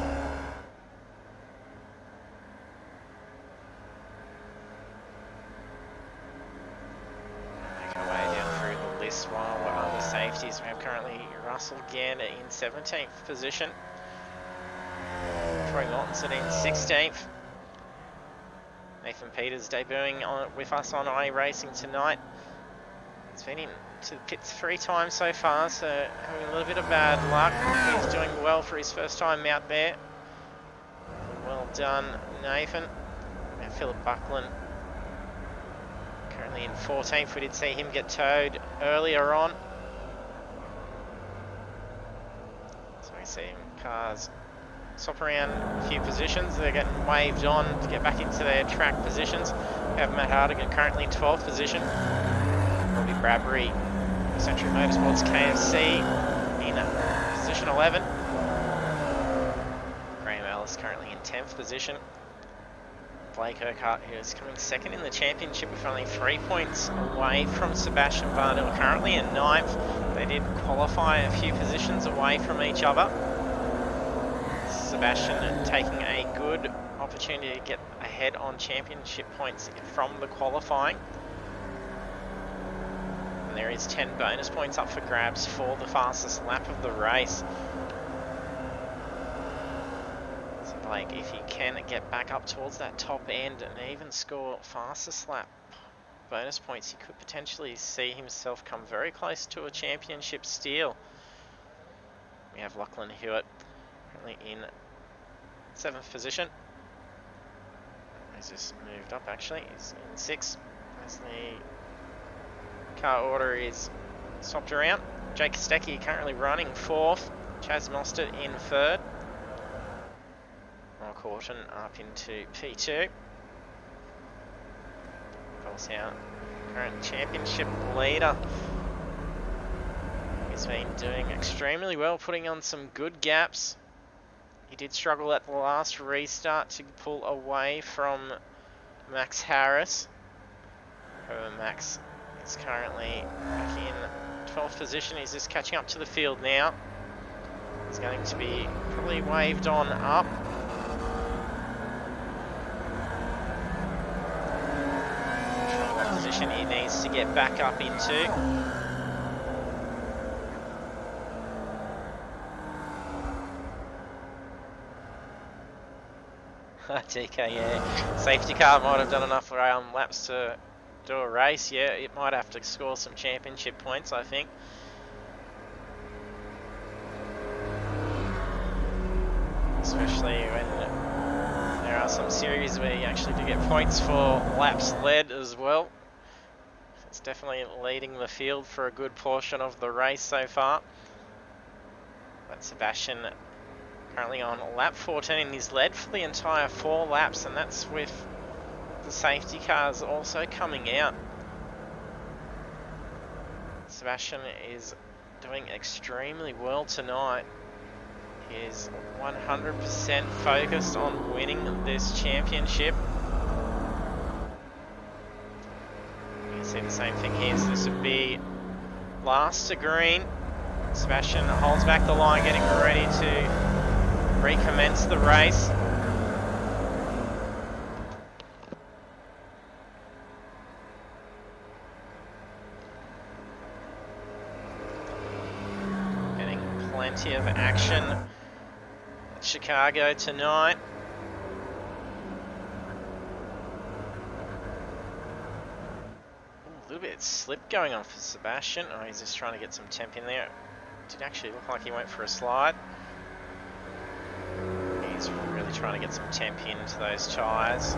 S1: Make our way down through the list while we're on the safeties. We have currently Russell again in 17th position. Troy Mortensen in 16th. Nathan Peters debuting with us on iRacing tonight. He's been into the pits 3 times so far, so having a little bit of bad luck. He's doing well for his first time out there. Well done, Nathan. And Philip Buckland currently in 14th. We did see him get towed earlier on. So we see cars swap around a few positions. They're getting waved on to get back into their track positions. We have Matt Hardigan currently in 12th position. Robbie Bradbury, Century Motorsports KFC in position 11. Graham Ellis currently in 10th position. Blake Urquhart, who is coming second in the championship with only 3 points away from Sebastian Varnell, currently in 9th. They did qualify a few positions away from each other. Sebastian taking a good opportunity to get ahead on championship points from the qualifying. And there is 10 bonus points up for grabs for the fastest lap of the race. So Blake, if he can get back up towards that top end and even score fastest lap bonus points, he could potentially see himself come very close to a championship steal. We have Lachlan Hewitt currently in 7th position. He's just moved up actually, he's in 6th as the car order is swapped around. Jake Kostecki currently running 4th, Chaz Mostert in 3rd. Mark Horton up into P2. Of course our current championship leader has been doing extremely well, putting on some good gaps. He did struggle at the last restart to pull away from Max Harris. However, Max is currently back in 12th position. He's just catching up to the field now. He's going to be probably waved on up. What position he needs to get back up into. TK, yeah. Safety car might have done enough laps to do a race. Yeah, it might have to score some championship points, I think. Especially when there are some series where you actually do get points for laps led as well. It's definitely leading the field for a good portion of the race so far. But Sebastian currently on lap 14 and he's led for the entire 4 laps, and that's with the safety cars also coming out. Sebastian is doing extremely well tonight. He is 100% focused on winning this championship. You can see the same thing here, so this would be last to green. Sebastian holds back the line, getting ready to recommence the race. Getting plenty of action at Chicago tonight. A little bit of slip going on for Sebastian. Oh, he's just trying to get some temp in there. It did actually look like he went for a slide. He's really trying to get some temp into those tyres.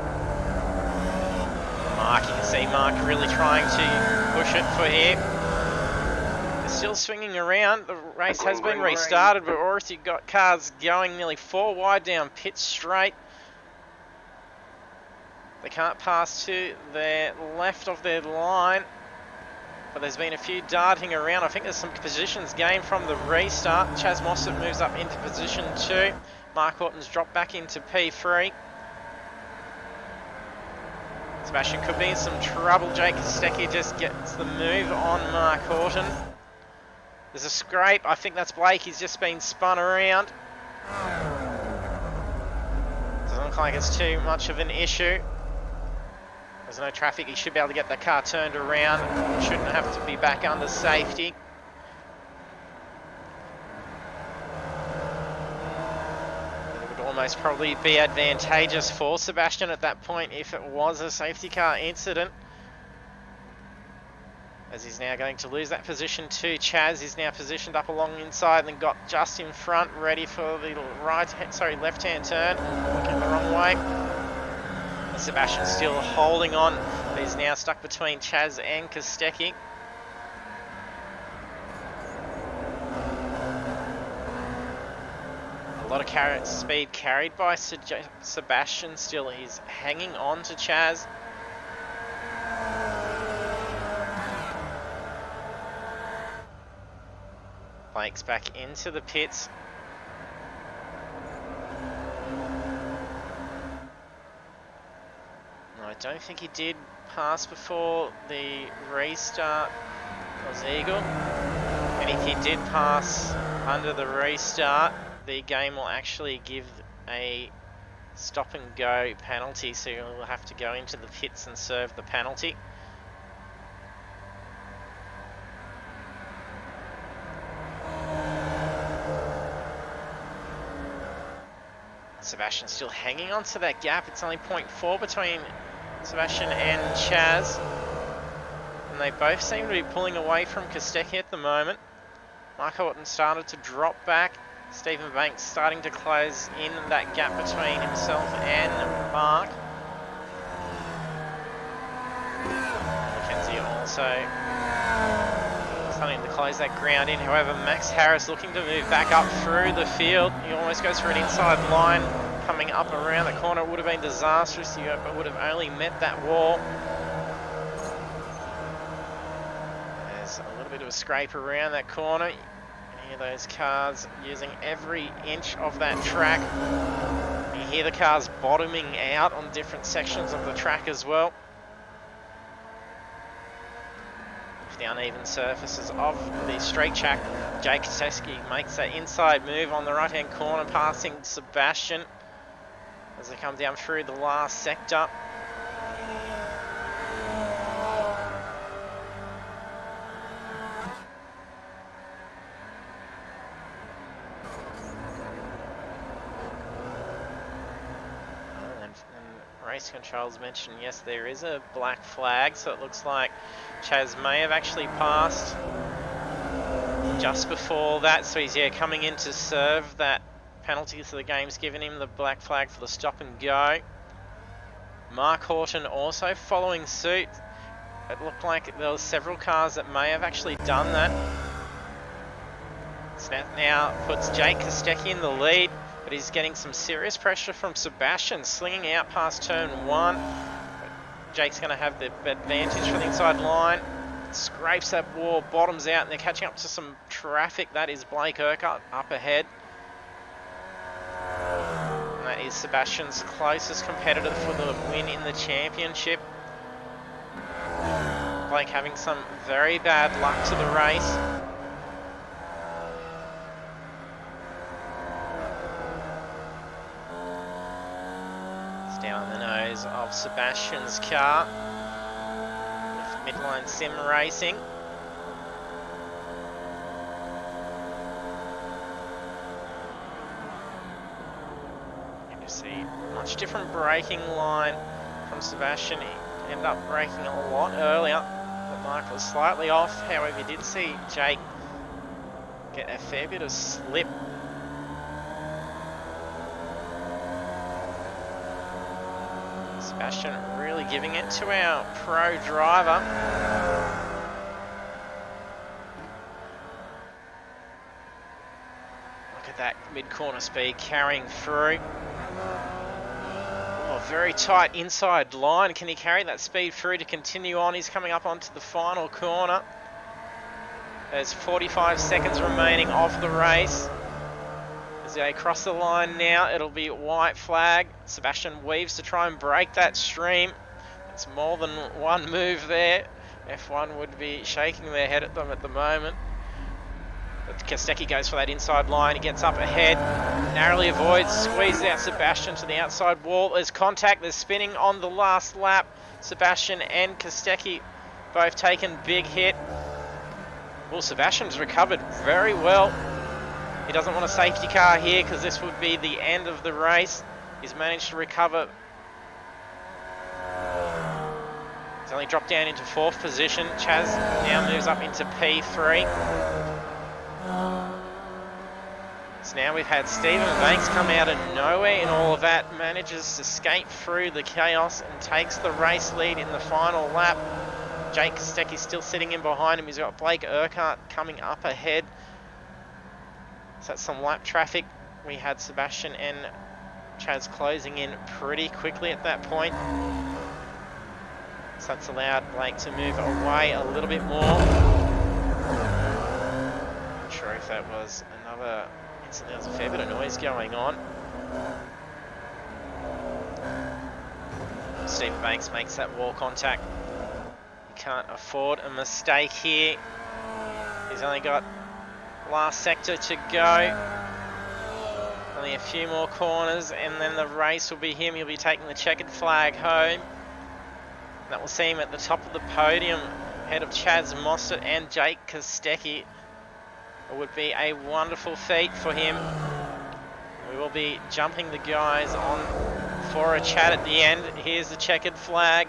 S1: Mark, you can see Mark really trying to push it for him. They're still swinging around. The race has been restarted, but already got cars going nearly 4 wide down pit straight. They can't pass to their left of their line, but there's been a few darting around. I think there's some positions gained from the restart. Chaz Mostert moves up into position 2. Mark Horton's dropped back into P3. Sebastian could be in some trouble. Jake Kostecki just gets the move on Mark Horton. There's a scrape. I think that's Blake. He's just been spun around. Doesn't look like it's too much of an issue. There's no traffic. He should be able to get the car turned around. Shouldn't have to be back under safety. It would almost probably be advantageous for Sebastian at that point if it was a safety car incident. As he's now going to lose that position to Chaz. He's now positioned up along the inside and got just in front, ready for the left-hand turn. Looking the wrong way. Sebastian still holding on, but he's now stuck between Chaz and Kostecki. A lot of speed carried by Sebastian still. He's hanging on to Chaz. Blake's back into the pits. I don't think he did pass before the restart was Eagle. And if he did pass under the restart, the game will actually give a stop and go penalty, so you'll have to go into the pits and serve the penalty. Sebastian still hanging on to that gap. It's only 0.4 between Sebastian and Chaz. And they both seem to be pulling away from Kostecki at the moment. Mark Horton started to drop back. Stephen Banks starting to close in that gap between himself and Mark. Mackenzie also starting to close that ground in. However, Max Harris looking to move back up through the field. He almost goes for an inside line. Coming up around the corner, it would have been disastrous. You would have only met that wall. There's a little bit of a scrape around that corner. You can hear those cars using every inch of that track. You hear the cars bottoming out on different sections of the track as well. The uneven surfaces of the straight track. Jake Kostecki makes that inside move on the right hand corner, passing Sebastian as they come down through the last sector. And race controls mentioned, yes, there is a black flag, so it looks like Chaz may have actually passed just before that, so he's coming in to serve that penalty, so the game's given him the black flag for the stop and go. Mark Horton also following suit. It looked like there were several cars that may have actually done that. So that now puts Jake Kostecki in the lead, but he's getting some serious pressure from Sebastian, slinging out past turn 1. Jake's going to have the advantage for the inside line. Scrapes that wall, bottoms out, and they're catching up to some traffic. That is Blake Urquhart up ahead. And that is Sebastian's closest competitor for the win in the championship. Blake having some very bad luck to the race. It's down the nose of Sebastian's car. Midline Sim Racing. You see much different braking line from Sebastian. He ended up braking a lot earlier. The mark was slightly off. However, you did see Jake get a fair bit of slip. Sebastian really giving it to our pro driver. Look at that mid-corner speed carrying through. Oh, very tight inside line. Can he carry that speed through to continue on? He's coming up onto the final corner. There's 45 seconds remaining of the race. As they cross the line now, it'll be white flag. Sebastian weaves to try and break that stream. It's more than one move there. F1 would be shaking their head at them at the moment. Kostecki goes for that inside line. He gets up ahead, narrowly avoids, squeezes out Sebastian to the outside wall. There's contact, there's spinning on the last lap. Sebastian and Kostecki both taken big hit. Well, Sebastian's recovered very well. He doesn't want a safety car here because this would be the end of the race. He's managed to recover. He's only dropped down into 4th position. Chaz now moves up into P3. So now we've had Stephen Banks come out of nowhere in all of that, manages to skate through the chaos and takes the race lead in the final lap. Jake Kostecki's still sitting in behind him. He's got Blake Urquhart coming up ahead. So that's some lap traffic. We had Sebastian and Chaz closing in pretty quickly at that point. So that's allowed Blake to move away a little bit more. Not sure if that was another incident. There was a fair bit of noise going on. Stephen Banks makes that wall contact. He can't afford a mistake here. He's only got last sector to go. Only a few more corners and then the race will be him. He'll be taking the checkered flag home. That will see him at the top of the podium, ahead of Chaz Mostert and Jake Kostecki. It would be a wonderful feat for him. We will be jumping the guys on for a chat at the end. Here's the checkered flag.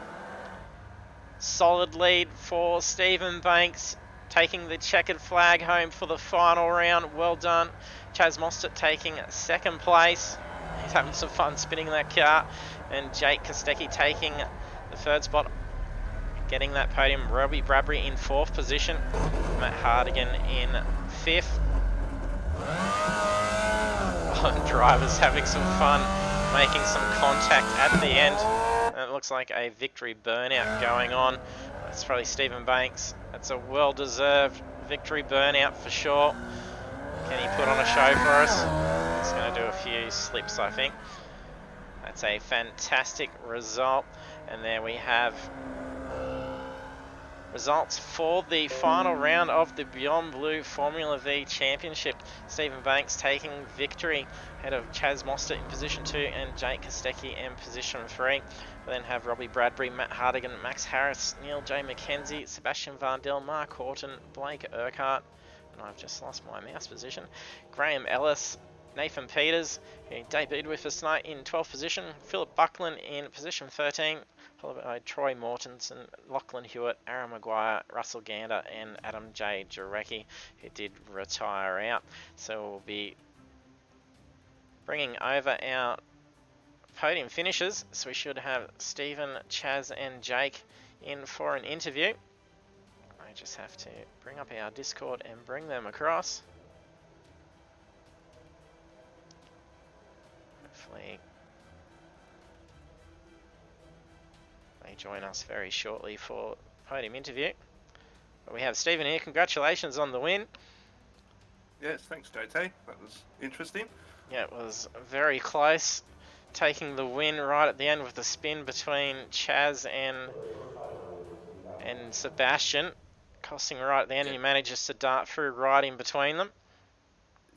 S1: Solid lead for Stephen Banks, taking the checkered flag home for the final round. Well done. Chaz Mostert taking 2nd place. He's having some fun spinning that car. And Jake Kostecki taking the 3rd spot, getting that podium. Robbie Bradbury in 4th position. Matt Hardigan in 5th. Drivers having some fun, making some contact at the end. And it looks like a victory burnout going on. That's probably Stephen Banks. That's a well-deserved victory burnout for sure. Can he put on a show for us? He's going to do a few slips, I think. That's a fantastic result. And there we have results for the final round of the Beyond Blue Formula V Championship. Stephen Banks taking victory ahead of Chaz Mostert in position 2 and Jake Kostecki in position 3. We then have Robbie Bradbury, Matt Hardigan, Max Harris, Neil J. McKenzie, Sebastian Vardell, Mark Horton, Blake Urquhart, and I've just lost my mouse position, Graham Ellis, Nathan Peters, who debuted with us tonight in 12th position, Philip Buckland in position 13, followed by Troy Mortensen, Lachlan Hewitt, Aaron Maguire, Russell Gander and Adam J. Jarecki, who did retire out. So we'll be bringing over our podium finishers. So we should have Stephen, Chaz and Jake in for an interview. I just have to bring up our Discord and bring them across. Hopefully they join us very shortly for podium interview. But we have Stephen here. Congratulations on the win.
S3: Yes, thanks, JT. That was interesting.
S1: Yeah, it was very close. Taking the win right at the end with the spin between Chaz and Sebastian. Costing right at the end, and he manages to dart through right in between them.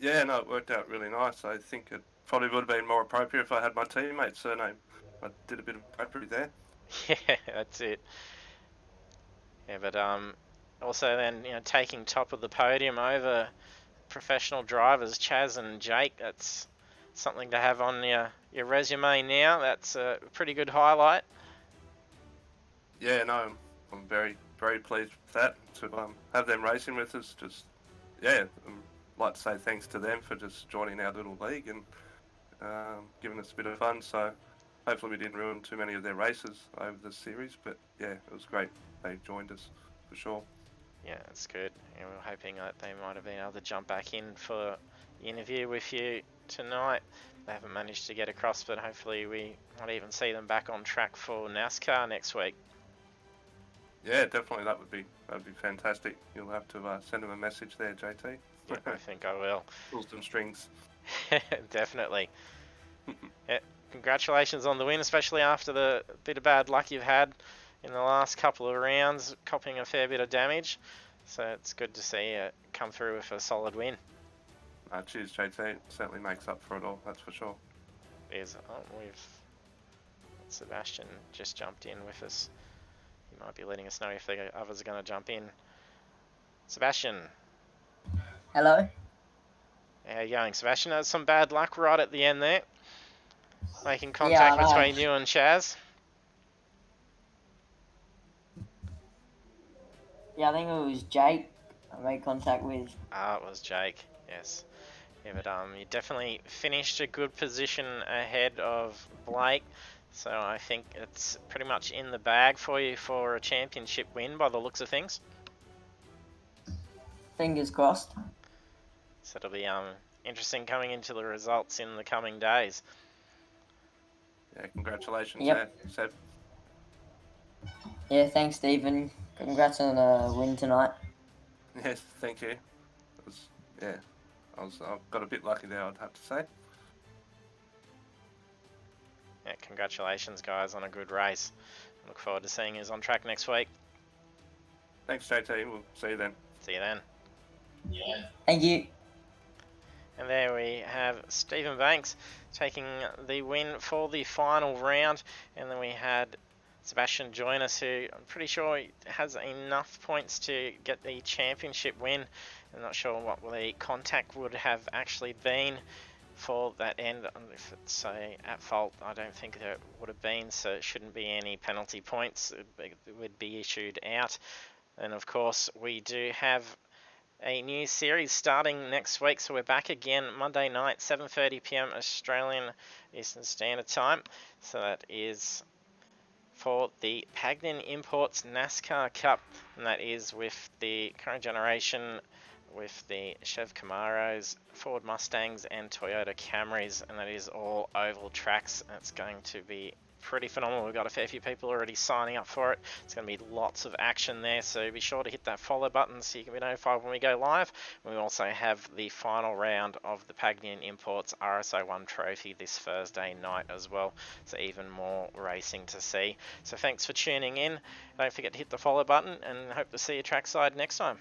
S3: Yeah, no, it worked out really nice. I think it probably would have been more appropriate if I had my teammate's surname. I did a bit of Bradbury there.
S1: Yeah, that's it. Yeah, but also then, taking top of the podium over professional drivers, Chaz and Jake, that's something to have on your resume now. That's a pretty good highlight.
S3: Yeah, no, I'm very, very pleased with that. To have them racing with us, just, yeah, I'd like to say thanks to them for just joining our little league and giving us a bit of fun. So hopefully we didn't ruin too many of their races over the series, but yeah, it was great. They joined us for sure.
S1: Yeah, that's good. And we're hoping that they might have been able to jump back in for the interview with you tonight. They haven't managed to get across, but hopefully we might even see them back on track for NASCAR next week.
S3: Yeah, definitely. That would be fantastic. You'll have to send them a message there, JT.
S1: Yeah, I think I will.
S3: Pull some strings.
S1: Definitely. Yeah, congratulations on the win, especially after the bit of bad luck you've had in the last couple of rounds, copping a fair bit of damage. So it's good to see it come through with a solid win.
S3: Cheers, JT. Certainly makes up for it all, that's for sure.
S1: We've Sebastian just jumped in with us. He might be letting us know if the others are going to jump in. Sebastian.
S4: Hello.
S1: How you going, Sebastian? That's some bad luck right at the end there. Making contact between you and Chaz.
S4: Yeah, I think it was Jake I made contact with.
S1: Ah, it was Jake, yes. Yeah, but you definitely finished a good position ahead of Blake. So I think it's pretty much in the bag for you for a championship win by the looks of things.
S4: Fingers crossed.
S1: So it'll be interesting coming into the results in the coming days.
S3: Yeah, congratulations, Seb.
S4: Yeah, thanks, Stephen. Congrats on the win tonight.
S3: Yes, thank you. I got a bit lucky there, I'd have to say.
S1: Yeah, congratulations, guys, on a good race. I look forward to seeing you on track next week.
S3: Thanks, JT. We'll see you then.
S1: See you then.
S4: Yeah. Thank you.
S1: And there we have Stephen Banks taking the win for the final round. And then we had Sebastian join us, who I'm pretty sure has enough points to get the championship win. I'm not sure what the contact would have actually been for that end. If it's at fault, I don't think there would have been, so it shouldn't be any penalty points. It would be issued out. And of course, we do have a new series starting next week, so we're back again Monday night, 7:30 p.m. Australian Eastern Standard Time. So that is for the Pagnan Imports NASCAR Cup, and that is with the current generation, with the Chev Camaros, Ford Mustangs and Toyota Camrys, and that is all oval tracks. It's going to be pretty phenomenal. We've got a fair few people already signing up for it. It's going to be lots of action there, so be sure to hit that follow button so you can be notified when we go live. We also have the final round of the Pagnan Imports RSO1 Trophy this Thursday night as well, so even more racing to see. So thanks for tuning in. Don't forget to hit the follow button, and hope to see you trackside next time.